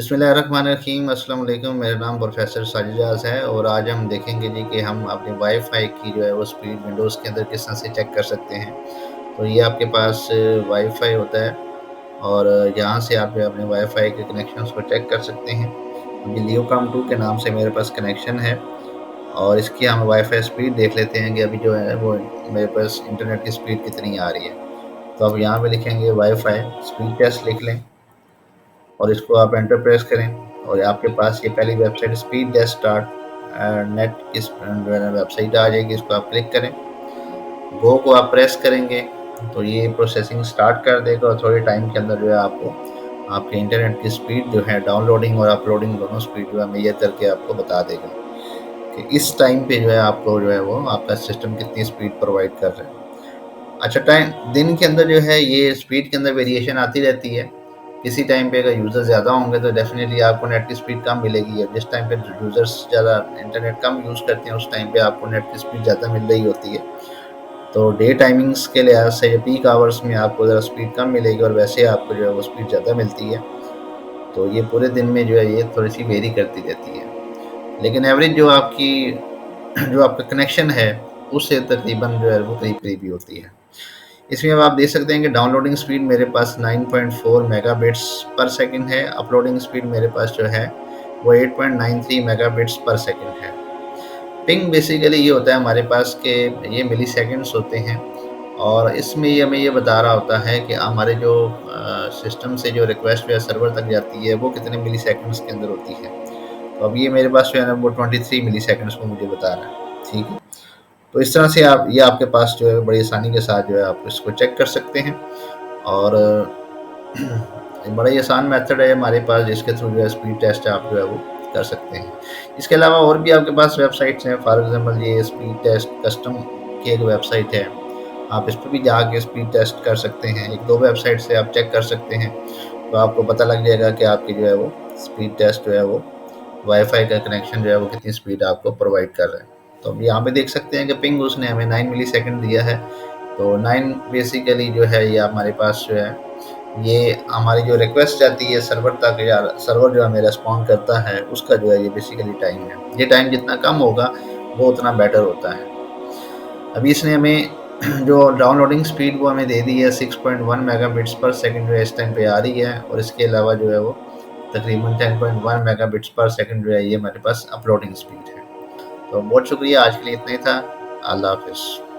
बिस्मिल्लाहिर्रहमानिर्रहीम अस्सलाम वालेकुम। मेरा नाम प्रोफ़ेसर साजिद है और आज हम देखेंगे जी कि हम अपने वाईफ़ाई की जो है वो स्पीड विंडोज़ के अंदर किस तरह से चेक कर सकते हैं। तो ये आपके पास वाईफ़ाई होता है और यहाँ से आप जो है अपने वाईफ़ाई के कनेक्शंस को चेक कर सकते हैं। अभी लियोकॉम 2 के नाम से मेरे पास कनेक्शन है और इसकी हम वाईफ़ाई स्पीड देख लेते हैं कि अभी जो है वो मेरे पास इंटरनेट की स्पीड कितनी आ रही है। तो अब यहाँ पे लिखेंगे वाईफ़ाई स्पीड टेस्ट लिख लें और इसको आप एंटर प्रेस करें और आपके पास ये पहली website speed test dot net इस जो है वेबसाइट आ जाएगी। इसको आप क्लिक करें, गो को आप प्रेस करेंगे तो ये प्रोसेसिंग स्टार्ट कर देगा और थोड़े टाइम के अंदर जो है आपको आपके इंटरनेट की स्पीड जो है डाउनलोडिंग और अपलोडिंग दोनों स्पीड जो है मेजर करके आपको बता देगा कि इस टाइम पे जो है आपको जो है वो आपका सिस्टम कितनी स्पीड प्रोवाइड कर रहा है। अच्छा, टाइम दिन के अंदर जो है ये स्पीड के अंदर वेरिएशन आती रहती है। किसी टाइम पे अगर यूज़र ज़्यादा होंगे तो डेफ़िनेटली आपको नेट की स्पीड कम मिलेगी और जिस टाइम पे यूज़र्स ज़्यादा इंटरनेट कम यूज़ करते हैं उस टाइम पे आपको नेट की स्पीड ज़्यादा मिल रही होती है। तो डे टाइमिंग्स के लिहाज़ से पीक आवर्स में आपको ज़रा स्पीड कम मिलेगी और वैसे आपको जो है वो स्पीड ज़्यादा मिलती है। तो ये पूरे दिन में जो है ये थोड़ी-सी वेरी करती रहती है। लेकिन एवरेज जो आपकी जो आपका कनेक्शन है उससे तकरीबन जो है वो करीब-करीब ही होती है। इसमें अब आप देख सकते हैं कि डाउनलोडिंग स्पीड मेरे पास 9.4 मेगाबिट्स पर सेकंड है, अपलोडिंग स्पीड मेरे पास जो है वो 8.93 मेगाबिट्स पर सेकंड है। पिंग बेसिकली ये होता है हमारे पास कि ये मिलीसेकंड्स होते हैं और इसमें ये हमें ये बता रहा होता है कि हमारे जो सिस्टम से जो रिक्वेस्ट जो है सर्वर तक जाती है वो कितने मिलीसेकंड्स के अंदर होती है। तो अब ये मेरे पास जो है ना वो 23 मिलीसेकंड्स को मुझे बता रहा है, ठीक है। तो इस तरह से आप ये आपके पास जो है बड़ी आसानी के साथ जो है आप इसको चेक कर सकते हैं और बड़ा ही आसान मेथड है हमारे पास जिसके थ्रू जो है स्पीड टेस्ट आप जो है वो कर सकते हैं। इसके अलावा और भी आपके पास वेबसाइट्स हैं, फॉर एग्जांपल ये स्पीड टेस्ट कस्टम की एक वेबसाइट है, आप इस पे भी जाके स्पीड टेस्ट कर सकते हैं। 1-2 वेबसाइट से आप चेक कर सकते हैं, तो आपको पता लग जाएगा कि आपकी जो है वो स्पीड टेस्ट जो है वो वाईफ़ाई का कनेक्शन जो है वो कितनी स्पीड आपको प्रोवाइड कर रहा है। तो अब यहाँ पे देख सकते हैं कि पिंग उसने हमें 9 मिलीसेकंड दिया है। तो 9 बेसिकली जो है ये हमारे पास जो है ये हमारी जो रिक्वेस्ट जाती है सर्वर तक या सर्वर जो हमें रिस्पॉन्ड करता है उसका जो है ये बेसिकली टाइम है। ये टाइम जितना कम होगा वो उतना बेटर होता है। अभी इसने हमें जो डाउनलोडिंग स्पीड वो हमें दे दी है 6.1 मेगाबिट्स पर सेकंड जो है इस टाइम पे आ रही है और इसके अलावा जो है वो तकरीबन 10.1 मेगाबिट्स पर सेकंड जो है ये हमारे पास अपलोडिंग स्पीड है। तो बहुत शुक्रिया, आज के लिए इतना ही था। अल्लाह हाफ़िज़।